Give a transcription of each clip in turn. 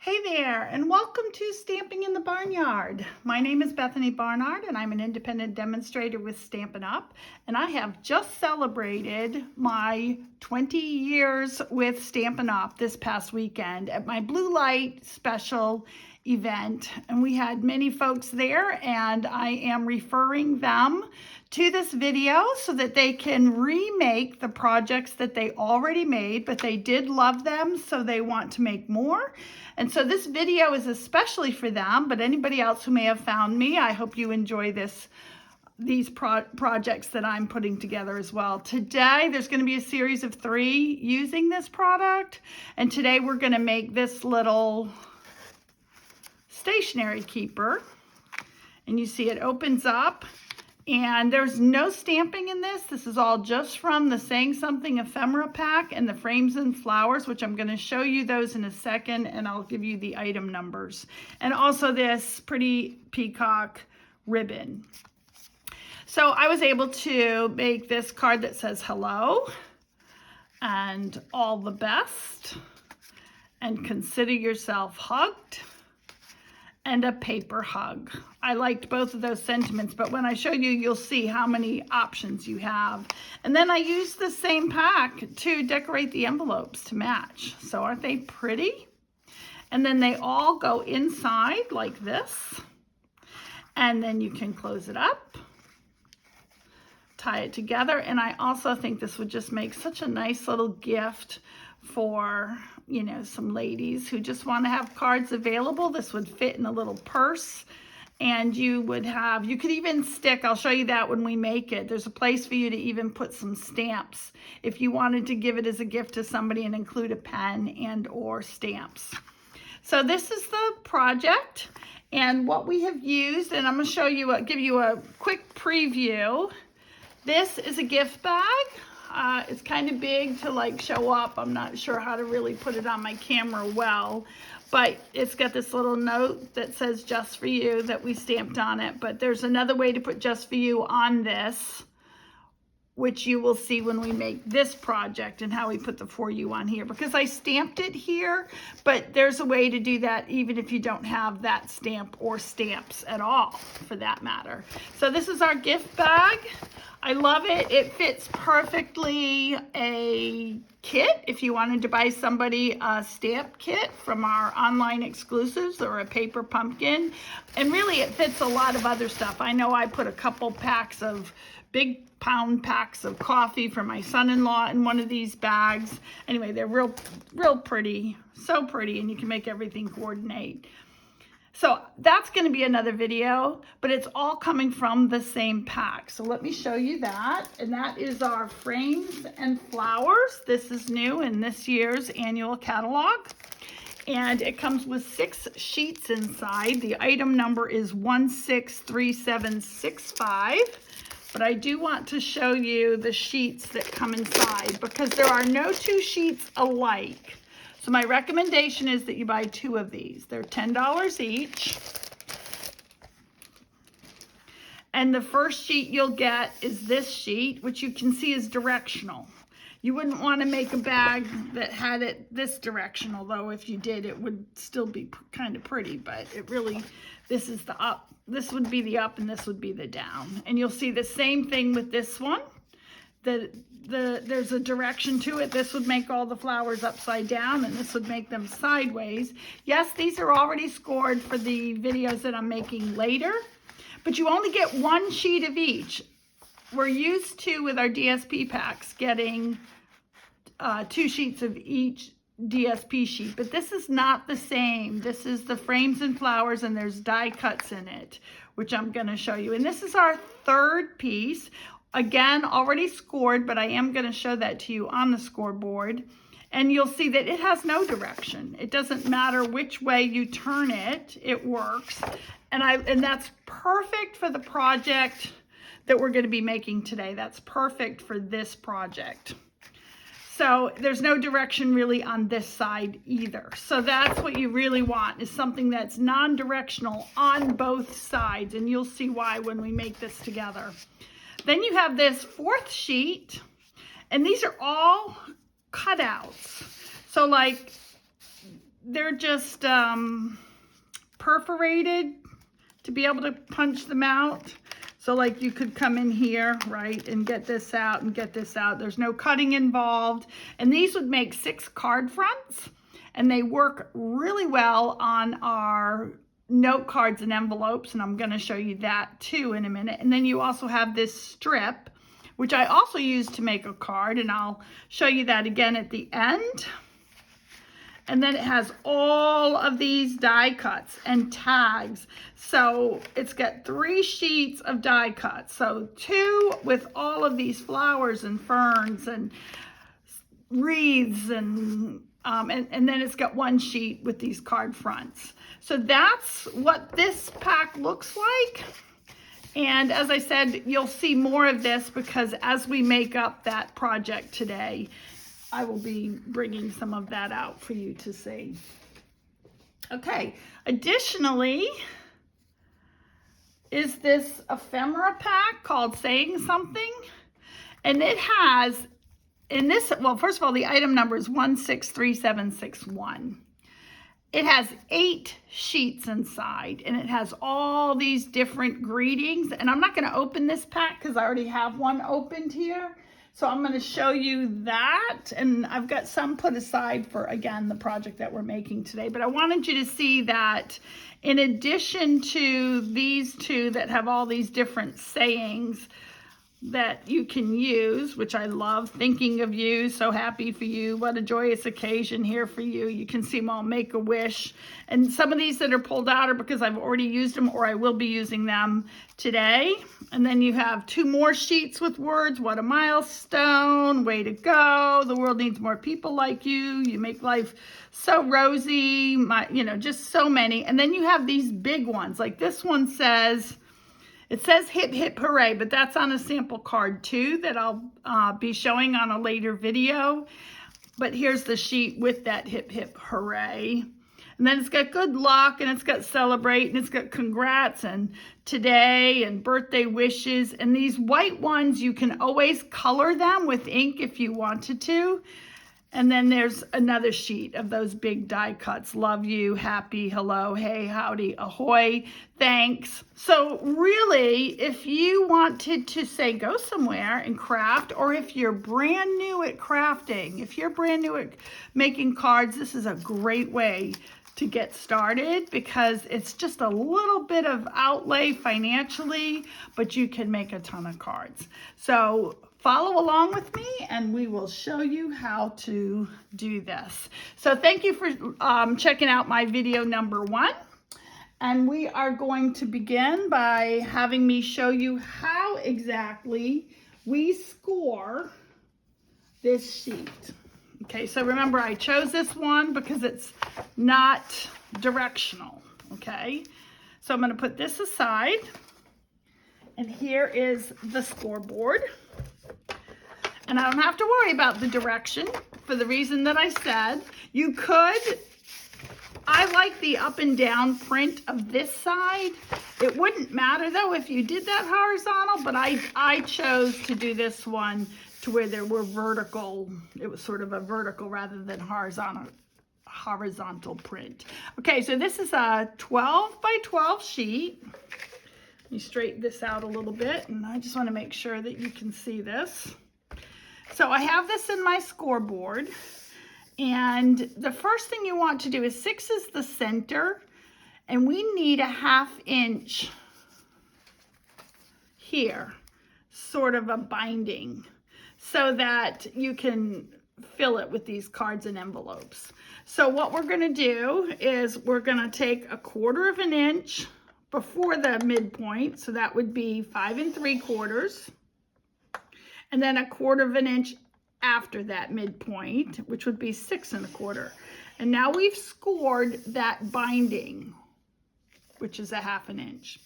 Hey there, and welcome to Stamping in the Barnyard. My name is Bethany Barnard, and I'm an independent demonstrator with Stampin' Up, and I have just celebrated my 20 years with Stampin' Up this past weekend at my Blue Light special event, and we had many folks there, and I am referring them to this video so that they can remake the projects that they already made, but they did love them, so they want to make more. And so this video is especially for them, but anybody else who may have found me, I hope you enjoy these projects that I'm putting together as well. Today, there's going to be a series of 3 using this product, and today we're going to make this little stationery keeper. And you see it opens up, and there's no stamping in this. This is all just from the Saying Something Ephemera pack and the frames and flowers, which I'm going to show you those in a second, and I'll give you the item numbers. And also this pretty peacock ribbon. So I was able to make this card that says hello and all the best and consider yourself hugged and a paper hug. I liked both of those sentiments, but when I show you, you'll see how many options you have. And then I used the same pack to decorate the envelopes to match. So aren't they pretty? And then they all go inside like this. And then you can close it up, tie it together. And I also think this would just make such a nice little gift for, you know, some ladies who just want to have cards available. This would fit in a little purse, and you could even stick, I'll show you that when we make it. There's a place for you to even put some stamps if you wanted to give it as a gift to somebody and include a pen and or stamps. So this is the project and what we have used, and I'm going to show you, give you a quick preview. This is a gift bag. It's kind of big to like show up. I'm not sure how to really put it on my camera well, but it's got this little note that says just for you that we stamped on it. But there's another way to put just for you on this, which you will see when we make this project and how we put the for you on here, because I stamped it here, but there's a way to do that even if you don't have that stamp or stamps at all for that matter. So this is our gift bag. I love it. It fits perfectly a kit if you wanted to buy somebody a stamp kit from our online exclusives or a paper pumpkin. And really it fits a lot of other stuff. I know I put a couple packs of big pound packs of coffee for my son-in-law in one of these bags. Anyway, they're real pretty, so pretty, and you can make everything coordinate. So that's going to be another video, but it's all coming from the same pack. So let me show you that. And that is our frames and flowers. This is new in this year's annual catalog. And it comes with 6 sheets inside. The item number is 163765. But I do want to show you the sheets that come inside because there are no 2 sheets alike. So my recommendation is that you buy 2 of these. They're $10 each. And the first sheet you'll get is this sheet, which you can see is directional. You wouldn't want to make a bag that had it this direction, although if you did, it would still be kind of pretty, but it really, this is the up. This would be the up and this would be the down. And you'll see the same thing with this one. There's a direction to it. This would make all the flowers upside down and this would make them sideways. Yes, these are already scored for the videos that I'm making later, but you only get 1 sheet of each. We're used to, with our DSP packs, getting 2 sheets of each DSP sheet, but this is not the same. This is the frames and flowers, and there's die cuts in it, which I'm going to show you. And this is our 3rd piece. Again, already scored, but I am going to show that to you on the scoreboard. And you'll see that it has no direction. It doesn't matter which way you turn it, it works. And that's perfect for the project that we're going to be making today. That's perfect for this project. So there's no direction really on this side either. So that's what you really want, is something that's non-directional on both sides. And you'll see why when we make this together. Then you have this 4th sheet, and these are all cutouts. So like they're just perforated to be able to punch them out. So like you could come in here, right, and get this out and get this out. There's no cutting involved. And these would make 6 card fronts, and they work really well on our note cards and envelopes, and I'm going to show you that too in a minute. And then you also have this strip, which I also use to make a card, and I'll show you that again at the end. And then it has all of these die cuts and tags. So it's got 3 sheets of die cuts. So 2 with all of these flowers and ferns and wreaths, and then it's got 1 sheet with these card fronts. So that's what this pack looks like. And as I said, you'll see more of this because as we make up that project today, I will be bringing some of that out for you to see. Okay, additionally is this ephemera pack called Saying Something. And it has, in this, well, first of all, the item number is 163761. It has 8 sheets inside, and it has all these different greetings. And I'm not going to open this pack because I already have one opened here. So I'm going to show you that, and I've got some put aside for, again, the project that we're making today. But I wanted you to see that in addition to these 2 that have all these different sayings that you can use, which I love, thinking of you, so happy for you, what a joyous occasion here for you. You can see them all, make a wish. And some of these that are pulled out are because I've already used them or I will be using them today. And then you have 2 more sheets with words, what a milestone, way to go, the world needs more people like you, you make life so rosy, just so many. And then you have these big ones, like this one says, it says hip hip hooray, but that's on a sample card too that I'll be showing on a later video. But here's the sheet with that hip hip hooray. And then it's got good luck, and it's got celebrate, and it's got congrats and today and birthday wishes. And these white ones, you can always color them with ink if you wanted to. And then there's another sheet of those big die cuts. Love you, happy, hello, hey, howdy, ahoy, thanks. So really, if you wanted to say go somewhere and craft, or if you're brand new at crafting, if you're brand new at making cards, this is a great way to get started because it's just a little bit of outlay financially, but you can make a ton of cards. So follow along with me and we will show you how to do this. So thank you for checking out my video number 1. And we are going to begin by having me show you how exactly we score this sheet. Okay, so remember I chose this one because it's not directional, okay? So I'm gonna put this aside, and here is the scoreboard. And I don't have to worry about the direction for the reason that I said. You could, I like the up and down print of this side. It wouldn't matter though if you did that horizontal, but I chose to do this one to where there were vertical, it was sort of a vertical rather than horizontal print. Okay, so this is a 12 by 12 sheet. Let me straighten this out a little bit, and I just want to make sure that you can see this. So I have this in my scoreboard, and the first thing you want to do is 6 is the center, and we need a 1/2 inch here, sort of a binding, so that you can fill it with these cards and envelopes. So what we're going to do is we're going to take 1/4 inch before the midpoint, so that would be 5 3/4, and then 1/4 inch after that midpoint, which would be 6 1/4. And now we've scored that binding, which is a 1/2 inch.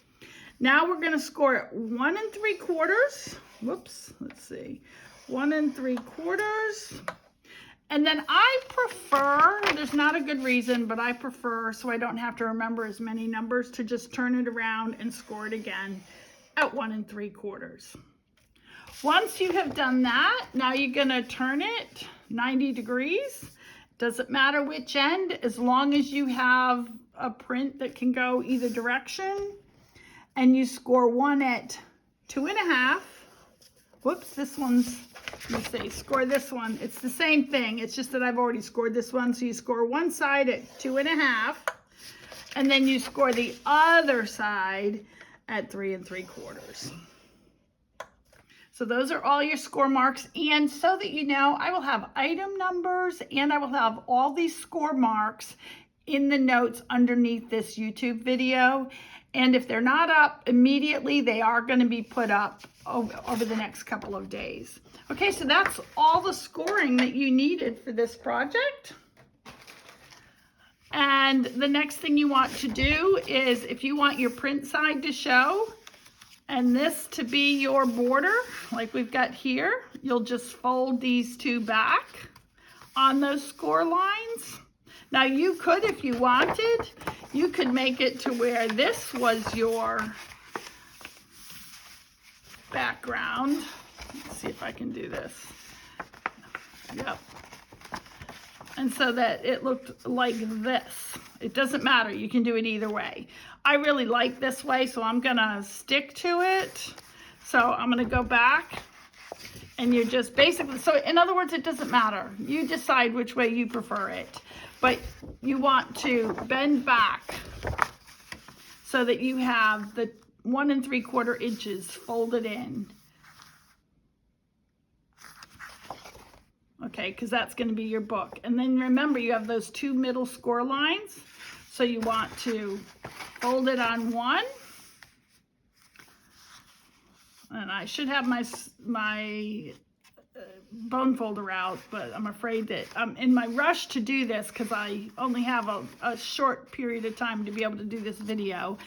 Now we're going to score it 1 3/4. Whoops, let's see, 1 3/4. And then I prefer, there's not a good reason, but I prefer, so I don't have to remember as many numbers, to just turn it around and score it again at 1 3/4. Once you have done that, now you're going to turn it 90 degrees Doesn't matter which end, as long as you have a print that can go either direction. And you score one at 2.5. Whoops, this one's, let me see, score this one. It's the same thing. It's just that I've already scored this one. So you score one side at 2.5. And then you score the other side at 3 3/4. So those are all your score marks. And so that you know, I will have item numbers and I will have all these score marks in the notes underneath this YouTube video. And if they're not up immediately, they are going to be put up over the next couple of days. Okay, so that's all the scoring that you needed for this project. And the next thing you want to do is, if you want your print side to show and this to be your border, like we've got here, you'll just fold these two back on those score lines. Now you could, if you wanted, you could make it to where this was your background. Let's see if I can do this. Yep. And so that it looked like this. It doesn't matter, you can do it either way. I really like this way, so I'm gonna stick to it. So I'm gonna go back and you're just basically, so in other words, it doesn't matter. You decide which way you prefer it. But you want to bend back so that you have the 1 3/4 inches folded in. Okay, because that's going to be your book. And then remember, you have those two middle score lines. So you want to fold it on one. And I should have my bone folder out, but I'm afraid that I'm in my rush to do this because I only have a short period of time to be able to do this video.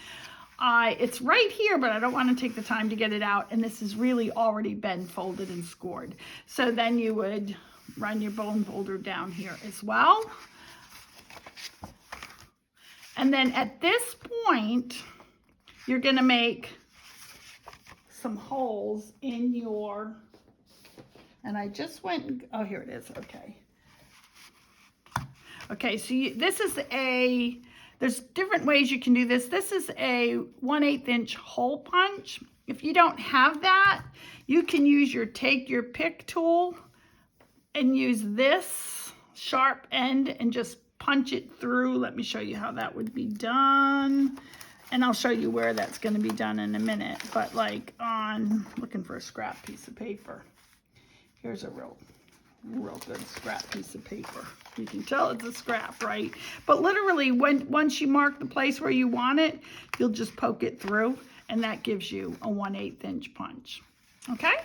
It's right here, but I don't want to take the time to get it out, and this has really already been folded and scored. So then you would run your bone folder down here as well. And then at this point, you're going to make some holes in your, and I just went, oh, here it is. Okay. Okay, so this is there's different ways you can do this. This is a 1/8 inch hole punch. If you don't have that, you can use take your pick tool and use this sharp end and just punch it through. Let me show you how that would be done. And I'll show you where that's going to be done in a minute. But like looking for a scrap piece of paper. Here's a real good scrap piece of paper. You can tell it's a scrap, right? But literally, once you mark the place where you want it, you'll just poke it through, and that gives you a 1/8 inch punch. Okay?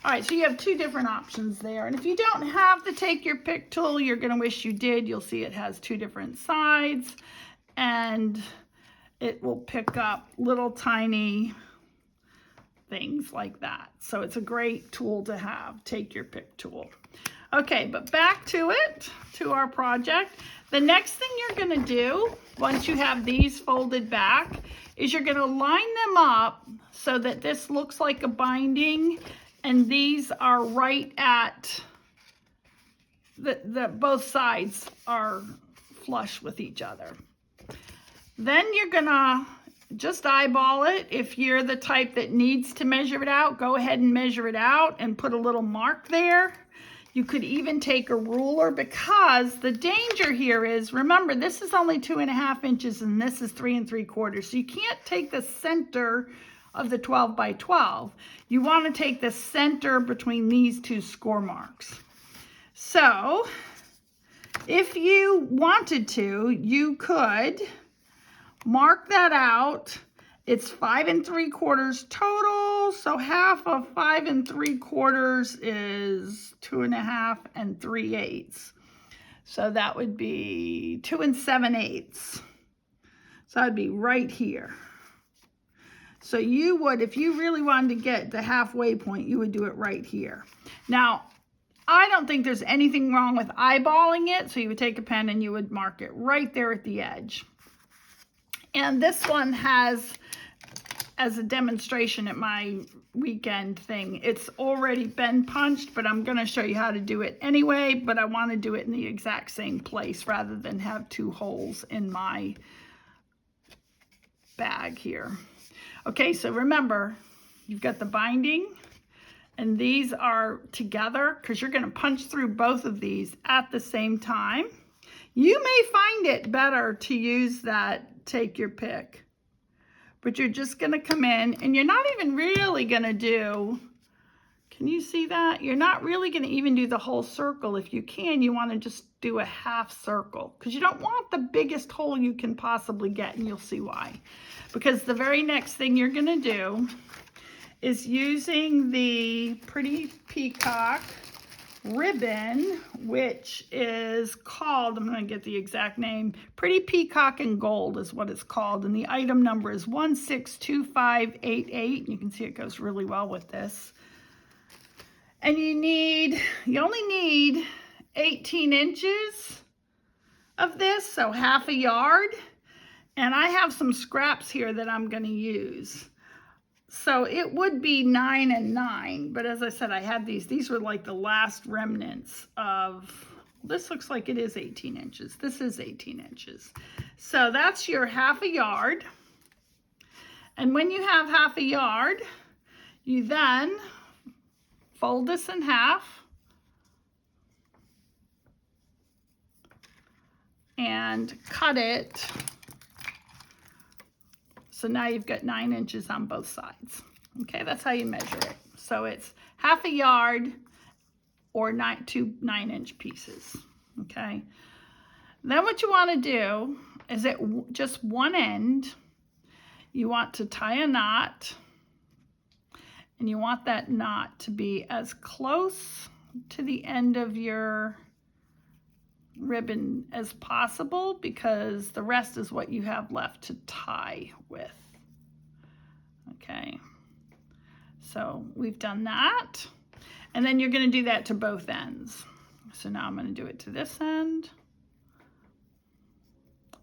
All right, so you have two different options there. And if you don't have the take your pick tool, you're going to wish you did. You'll see it has two different sides, and it will pick up little tiny things like that. So it's a great tool to have, take your pick tool. Okay, but back to it, to our project. The next thing you're gonna do, once you have these folded back, is you're gonna line them up so that this looks like a binding, and these are right at, both sides are flush with each other. Then you're gonna just eyeball it. If you're the type that needs to measure it out, go ahead and measure it out and put a little mark there. You could even take a ruler, because the danger here is, remember, this is only 2.5 inches and this is 3 3/4. So you can't take the center of the 12 by 12. You want to take the center between these two score marks. So if you wanted to, you could mark that out. It's 5 3/4 total, so half of 5 3/4 is 2.5 3/8. So that would be 2 7/8. So that'd be right here. So you would, if you really wanted to get the halfway point, you would do it right here. Now, I don't think there's anything wrong with eyeballing it, so you would take a pen and you would mark it right there at the edge. And this one has, as a demonstration at my weekend thing. It's already been punched, but I'm going to show you how to do it anyway, but I want to do it in the exact same place rather than have two holes in my bag here. Okay, so remember, you've got the binding, and these are together because you're going to punch through both of these at the same time. You may find it better to use that take your pick, but you're just going to come in and you're not even really going to do, can you see that? You're not really going to even do the whole circle. If you can, you want to just do a half circle because you don't want the biggest hole you can possibly get, and you'll see why. Because the very next thing you're going to do is using the Pretty Peacock ribbon, which is called, I'm going to get the exact name, Pretty Peacock in Gold is what it's called, and the item number is 162588. You can see it goes really well with this. And you only need 18 inches of this, so half a yard. And I have some scraps here that I'm going to use. So it would be 9 and 9, but as I said, I had these were like the last remnants of, this looks like it is 18 inches. This is 18 inches. So that's your half a yard. And when you have half a yard, you then fold this in half and cut it. So now you've got 9 inches on both sides. Okay, that's how you measure it. So it's half a yard or 2 9-inch pieces. Okay. Then what you want to do is at just one end, you want to tie a knot, and you want that knot to be as close to the end of your ribbon as possible, because the rest is what you have left to tie with. Okay, so we've done that, and then you're going to do that to both ends. So now I'm going to do it to this end,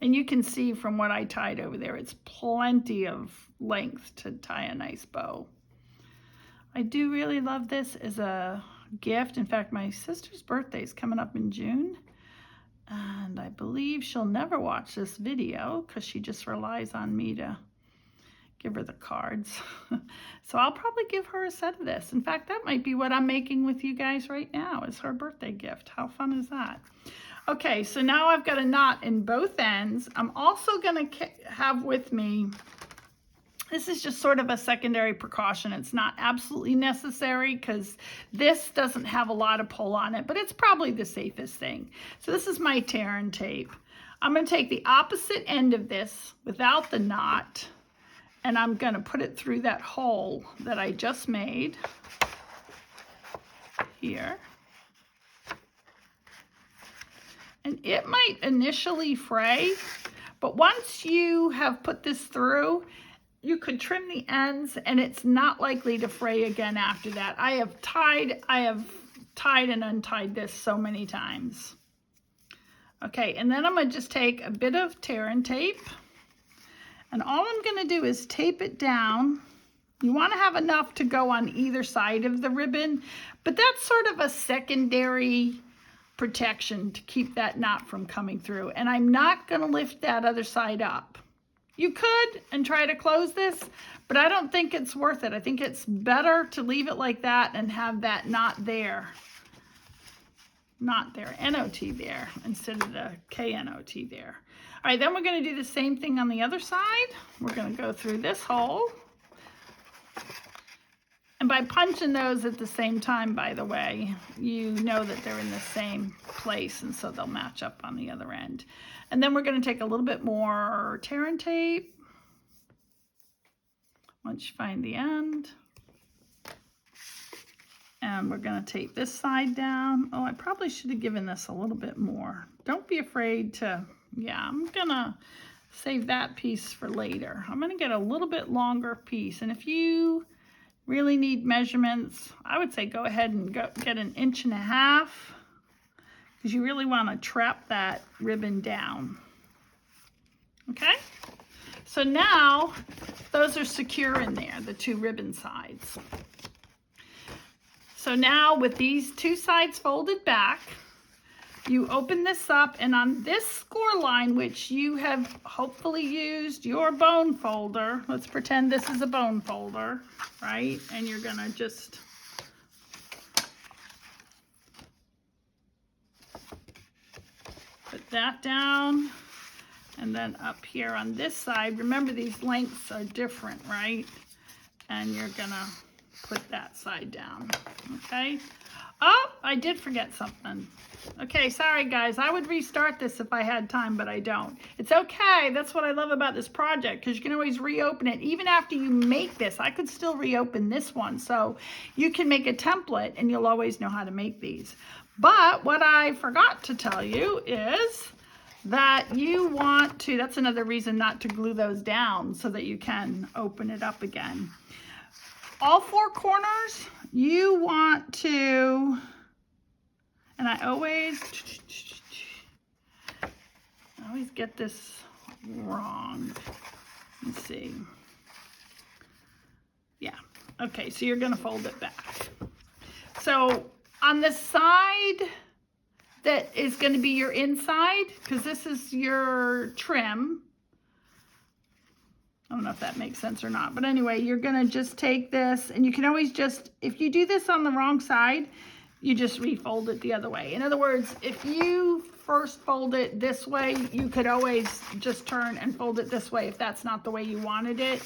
and you can see from what I tied over there, it's plenty of length to tie a nice bow. I do really love this as a gift. In fact, my sister's birthday is coming up in June, and I believe she'll never watch this video because she just relies on me to give her the cards. So I'll probably give her a set of this. In fact, that might be what I'm making with you guys right now, is her birthday gift. How fun is that? Okay, so now I've got a knot in both ends. I'm also going to have with me, this is just sort of a secondary precaution. It's not absolutely necessary because this doesn't have a lot of pull on it, but it's probably the safest thing. So this is my tear and tape. I'm going to take the opposite end of this without the knot, and I'm going to put it through that hole that I just made here. And it might initially fray, but once you have put this through, you could trim the ends and it's not likely to fray again after that. I have tied and untied this so many times. Okay, and then I'm going to just take a bit of tear and tape, and all I'm going to do is tape it down. You want to have enough to go on either side of the ribbon, but that's sort of a secondary protection to keep that knot from coming through. And I'm not going to lift that other side up. You could and try to close this, but I don't think it's worth it. I think it's better to leave it like that and have that knot there, N-O-T there, instead of the K-N-O-T there. All right, then we're going to do the same thing on the other side. We're going to go through this hole. And by punching those at the same time, by the way, you know that they're in the same place, and so they'll match up on the other end. And then we're going to take a little bit more tear and tape once you find the end. And we're going to tape this side down. Oh, I probably should have given this a little bit more. Don't be afraid to, yeah, I'm going to save that piece for later. I'm going to get a little bit longer piece. And if you really need measurements, I would say go ahead and get 1.5 inches, because you really want to trap that ribbon down. Okay, so now those are secure in there, the 2 ribbon sides. So now with these 2 sides folded back, you open this up, and on this score line, which you have hopefully used your bone folder, let's pretend this is a bone folder, right? And you're gonna just put that down, and then up here on this side, remember these lengths are different, right? And you're gonna put that side down, okay? Oh, I did forget something. Okay, sorry guys, I would restart this if I had time, but I don't. It's okay, that's what I love about this project, because you can always reopen it. Even after you make this, I could still reopen this one. So you can make a template and you'll always know how to make these. But what I forgot to tell you is that you want to, that's another reason not to glue those down so that you can open it up again. All 4 corners, you want to, and I always get this wrong. Let's see. Yeah, okay, so you're gonna fold it back. So on the side that is gonna be your inside, because this is your trim, I don't know if that makes sense or not, but anyway, you're gonna just take this, and you can always just, if you do this on the wrong side, you just refold it the other way. In other words, if you first fold it this way, you could always just turn and fold it this way if that's not the way you wanted it.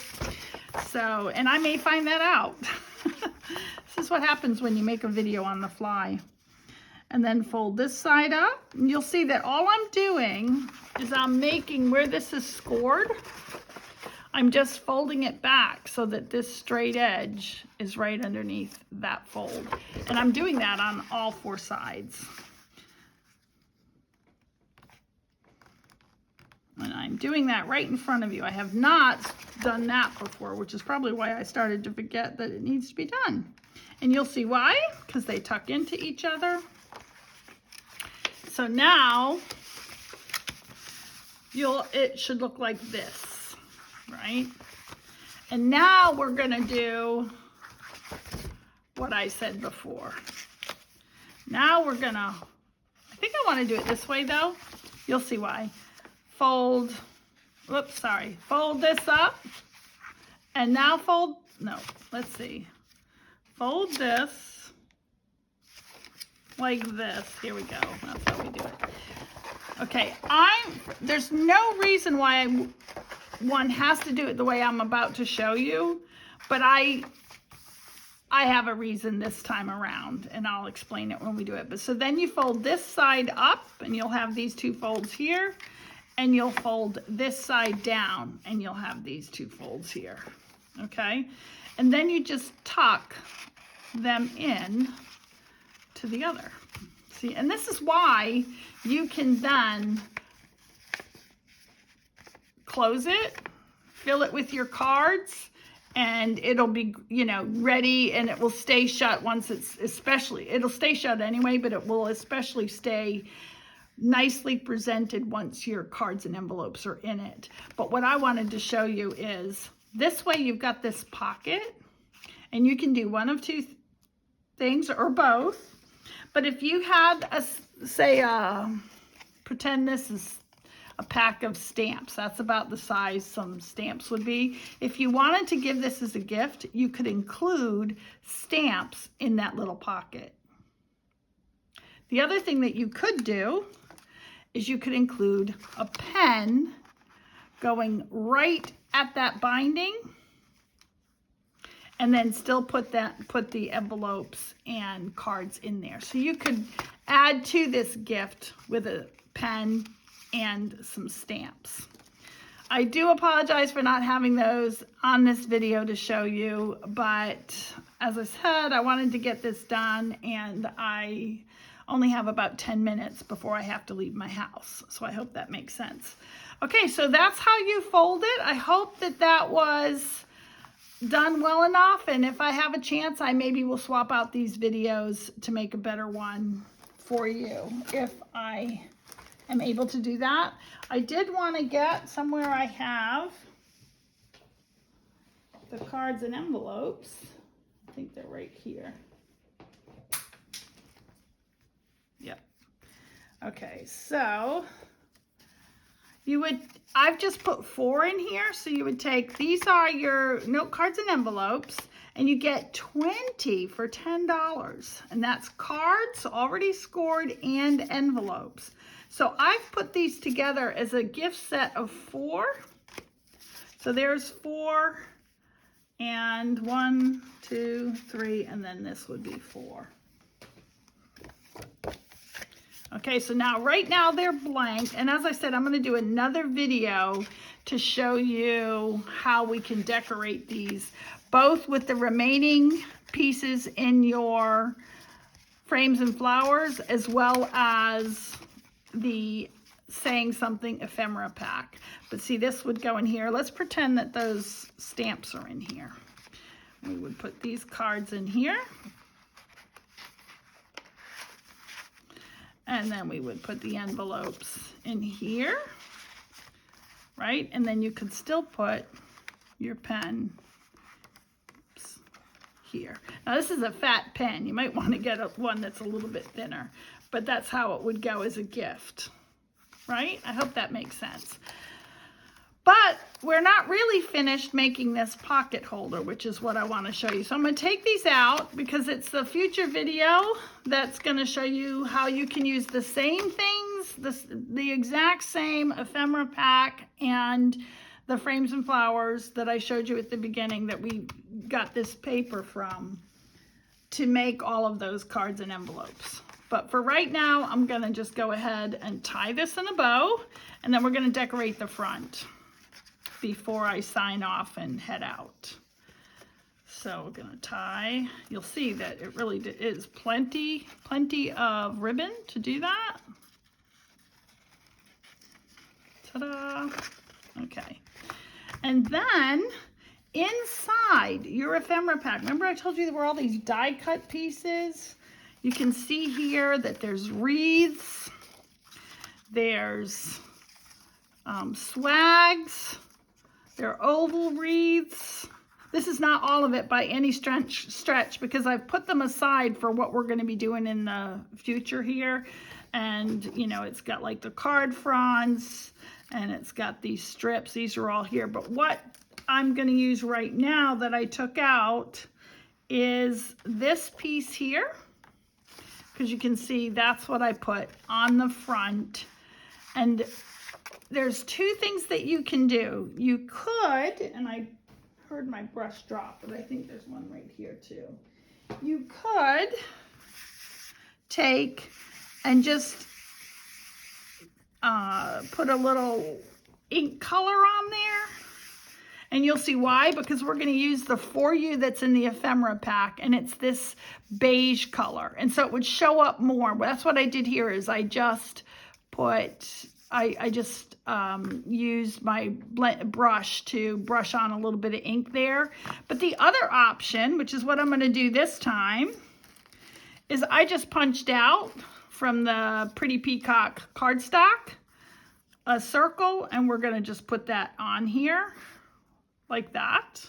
So, and I may find that out. This is what happens when you make a video on the fly. And then fold this side up, and you'll see that all I'm doing is I'm making where this is scored, I'm just folding it back so that this straight edge is right underneath that fold. And I'm doing that on all 4 sides. And I'm doing that right in front of you. I have not done that before, which is probably why I started to forget that it needs to be done. And you'll see why, because they tuck into each other. So now, it should look like this. Right? And now we're gonna do what I said before. Now we're gonna, I think I wanna do it this way though. You'll see why. Fold, whoops, sorry. Fold this up, and now fold, no, let's see. Fold this like this. Here we go, that's how we do it. Okay, there's no reason why one has to do it the way I'm about to show you, but I have a reason this time around, and I'll explain it when we do it. But so then you fold this side up, and you'll have these 2 folds here, and you'll fold this side down, and you'll have these 2 folds here, okay? And then you just tuck them in to the other. See, and this is why you can then close it, fill it with your cards, and it'll be, you know, ready, and it will stay shut once it's, it'll stay shut anyway, but it will especially stay nicely presented once your cards and envelopes are in it. But what I wanted to show you is this way you've got this pocket, and you can do one of 2 things or both. But if you had pretend this is a pack of stamps. That's about the size some stamps would be. If you wanted to give this as a gift, you could include stamps in that little pocket. The other thing that you could do is you could include a pen going right at that binding, and then still put the envelopes and cards in there. So you could add to this gift with a pen and some stamps. I do apologize for not having those on this video to show you, but as I said, I wanted to get this done, and I only have about 10 minutes before I have to leave my house. So I hope that makes sense. Okay, so that's how you fold it. I hope that that was done well enough, and if I have a chance, I maybe will swap out these videos to make a better one for you if I am able to do that. I did want to get somewhere I have the cards and envelopes. I think they're right here. Yep. Okay, so I've just put 4 in here, so you would take, these are your note cards and envelopes, and you get 20 for $10, and that's cards already scored and envelopes. So I've put these together as a gift set of 4. So there's 4, and 1, 2, 3, and then this would be 4. Okay, so now, right now they're blank, and as I said, I'm going to do another video to show you how we can decorate these, both with the remaining pieces in your frames and flowers, as well as the saying something ephemera pack. But see, this would go in here. Let's pretend that those stamps are in here. We would put these cards in here. And then we would put the envelopes in here, right? And then you could still put your pen here. Now this is a fat pen. You might want to get one that's a little bit thinner, but that's how it would go as a gift, right? I hope that makes sense. But we're not really finished making this pocket holder, which is what I want to show you. So I'm going to take these out because it's the future video that's going to show you how you can use the same things, the exact same ephemera pack and the frames and flowers that I showed you at the beginning that we got this paper from, to make all of those cards and envelopes. But for right now, I'm going to just go ahead and tie this in a bow, and then we're going to decorate the front before I sign off and head out. So we're gonna tie. You'll see that it really is plenty of ribbon to do that. Ta-da! Okay. And then inside your ephemera pack, remember I told you there were all these die cut pieces? You can see here that there's wreaths, there's swags, there are oval wreaths. This is not all of it by any stretch because I've put them aside for what we're going to be doing in the future here. And, you know, it's got like the card fronds and it's got these strips. These are all here. But what I'm going to use right now that I took out is this piece here. Because you can see that's what I put on the front. And there's 2 things that you can do. You could, and I heard my brush drop, but I think there's one right here too. You could take and just put a little ink color on there. And you'll see why, because we're going to use the For You that's in the ephemera pack, and it's this beige color. And so it would show up more. That's what I did here is I just put... I just used my brush to brush on a little bit of ink there. But the other option, which is what I'm going to do this time, is I just punched out from the Pretty Peacock cardstock a circle, and we're going to just put that on here like that.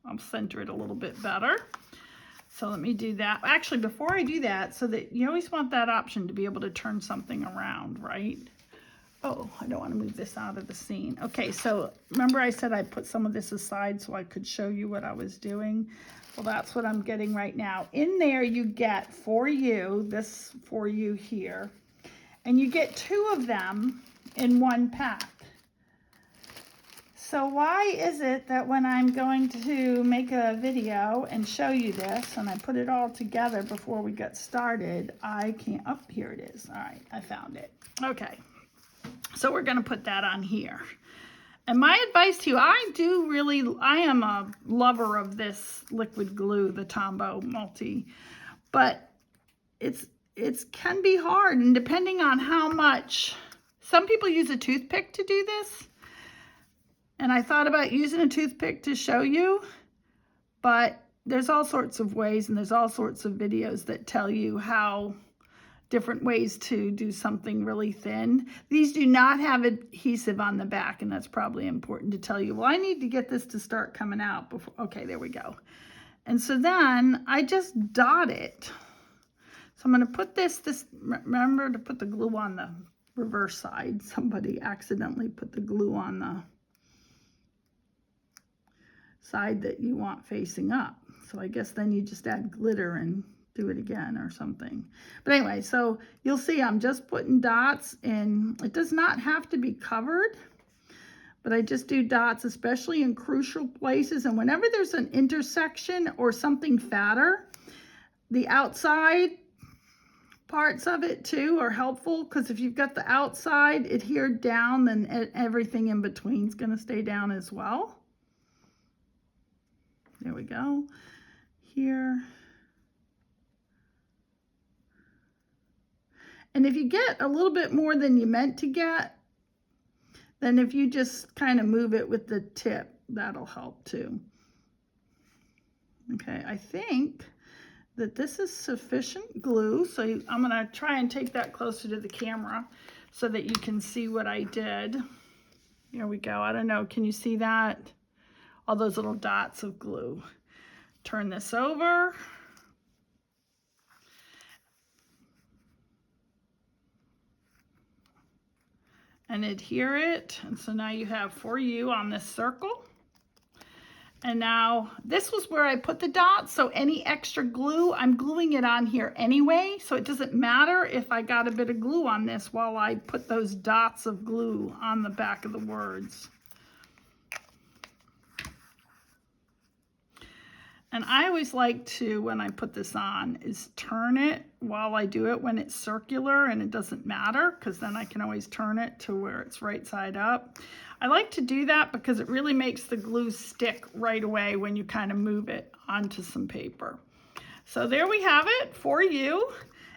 I'll center it a little bit better. So let me do that. Actually, before I do that, so that you always want that option to be able to turn something around, right? Oh, I don't want to move this out of the scene. Okay, so remember I said I put some of this aside so I could show you what I was doing? Well, that's what I'm getting right now. In there you get For You, this For You here, and you get 2 of them in one pack. So why is it that when I'm going to make a video and show you this, and I put it all together before we got started, I can't, oh, here it is. All right, I found it. Okay. So we're going to put that on here. And my advice to you, I am a lover of this liquid glue, the Tombow Multi, but it can be hard, and depending on how much, some people use a toothpick to do this, and I thought about using a toothpick to show you, but there's all sorts of ways, and there's all sorts of videos that tell you how different ways to do something really thin. These do not have adhesive on the back, and that's probably important to tell you. Well, I need to get this to start coming out before, okay, there we go. And so then I just dot it. So I'm gonna put this, remember to put the glue on the reverse side. Somebody accidentally put the glue on the side that you want facing up. So I guess then you just add glitter and do it again or something. But anyway, so you'll see I'm just putting dots in. It does not have to be covered, but I just do dots, especially in crucial places. And whenever there's an intersection or something fatter, the outside parts of it too are helpful, because if you've got the outside adhered down, then everything in between is going to stay down as well. There we go. Here. And if you get a little bit more than you meant to get, then if you just kind of move it with the tip, that'll help too. Okay, I think that this is sufficient glue. So I'm gonna try and take that closer to the camera so that you can see what I did. Here we go. I don't know, can you see that? All those little dots of glue. Turn this over. And adhere it. And so now you have For You on this circle. And now this was where I put the dots. So any extra glue, I'm gluing it on here anyway. So it doesn't matter if I got a bit of glue on this while I put those dots of glue on the back of the words. And I always like to, when I put this on, is turn it while I do it when it's circular, and it doesn't matter because then I can always turn it to where it's right side up. I like to do that because it really makes the glue stick right away when you kind of move it onto some paper. So there we have it, For You.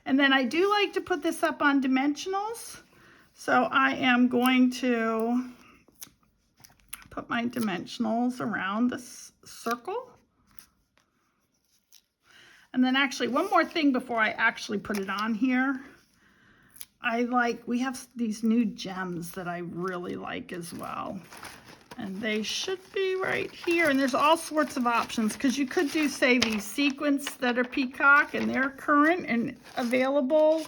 And then I do like to put this up on dimensionals. So I am going to put my dimensionals around this circle. And then actually one more thing before I actually put it on here. We have these new gems that I really like as well. And they should be right here. And there's all sorts of options, because you could do, say, these sequins that are Peacock, and they're current and available.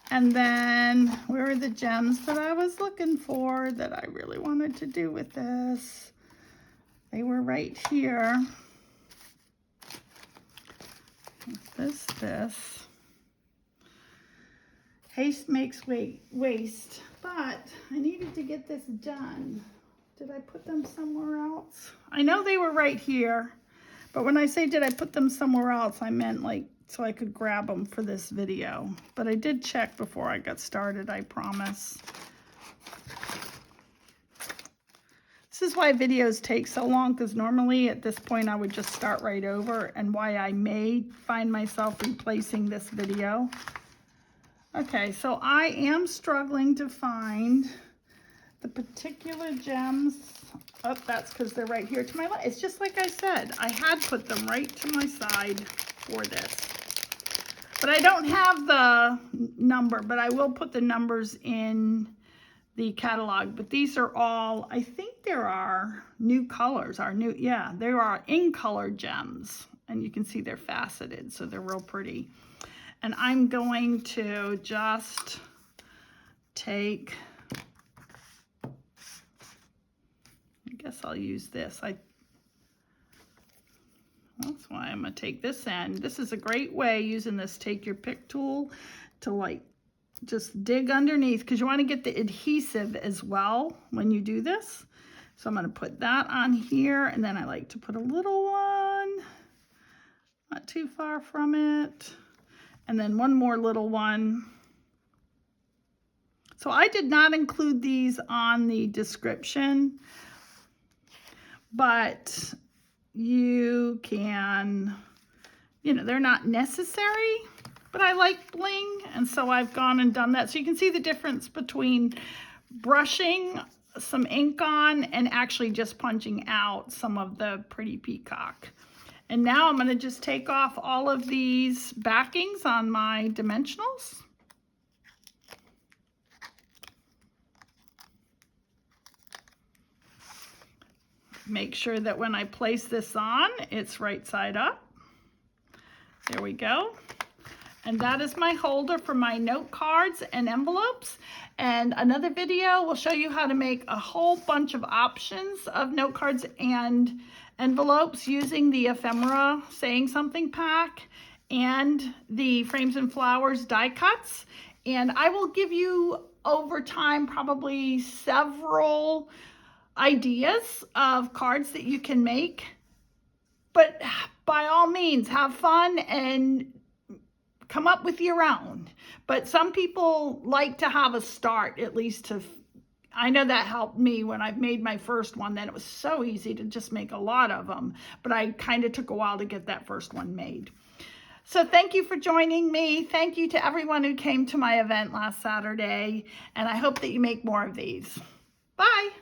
And then where are the gems that I was looking for that I really wanted to do with this? They were right here. This. Haste makes waste, but I needed to get this done. Did I put them somewhere else? I know they were right here, but when I say did I put them somewhere else, I meant like so I could grab them for this video. But I did check before I got started, I promise. This is why videos take so long, because normally at this point I would just start right over, and why I may find myself replacing this video. Okay, so I am struggling to find the particular gems. Oh, that's because they're right here to my left. It's just like I said, I had put them right to my side for this. But I don't have the number, but I will put the numbers in the catalog. But these are all, I think there are new colors, there are in color gems. And you can see they're faceted, so they're real pretty. And I'm going to just take, I guess I'll use this. That's why I'm going to take this end. This is a great way, using this Take Your Pick tool, to like just dig underneath, because you want to get the adhesive as well when you do this. So I'm going to put that on here, and then I like to put a little one, not too far from it. And then one more little one. So I did not include these on the description, but you can, they're not necessary, but I like bling, and so I've gone and done that. So you can see the difference between brushing some ink on and actually just punching out some of the pretty peacock. And now I'm going to just take off all of these backings on my dimensionals. make sure that when I place this on, it's right side up. There we go. And that is my holder for my note cards and envelopes. And another video will show you how to make a whole bunch of options of note cards and envelopes using the Ephemera Saying Something pack and the Frames and Flowers die cuts. And I will give you over time probably several ideas of cards that you can make. But by all means, have fun and come up with your own. But some people like to have a start, at least to, I know that helped me when I made my first one. Then it was so easy to just make a lot of them. But I kind of took a while to get that first one made. So thank you for joining me. Thank you to everyone who came to my event last Saturday. And I hope that you make more of these. Bye.